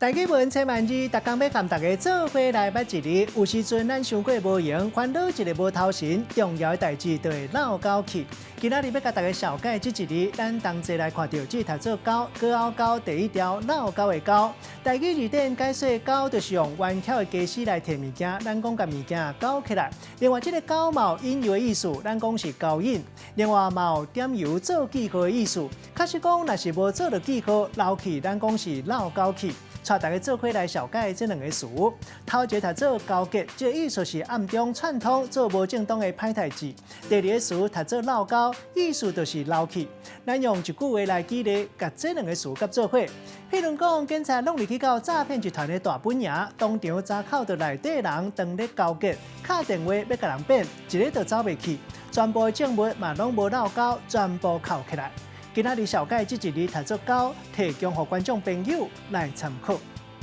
大家问千万字，逐工要和大家做伙来捌一日。有时阵咱想过无用，烦恼一个无头神，重要的代志就会闹交去。今仔日要甲大家小解这一日，咱同齐来看到这读做狗，高傲高第一条闹交的狗。台语字典解说狗就是用弯巧的家私来摕物件，咱讲甲物件勾起来。另外，这个狗嘛有引诱的意思，咱讲是勾引。另外嘛有点油做记号的意思。确实讲，若是无做到记号，闹气，咱讲是闹交气。带大家做伙来小解这两个词。头一个读做交结，这个意思是暗中串通做无正当的歹代志。第二个词读做闹交，意思就是闹气。咱用一句话来举例，甲这两个词合做伙。譬如讲，警察拢入去到诈骗集团的大本营，当场查扣到内底人当咧交结，敲电话要甲人变，一个就走袂去，全部证物嘛拢无闹交，全部扣起来。今仔日小解这一日读做狗，提供给观众朋友来参考。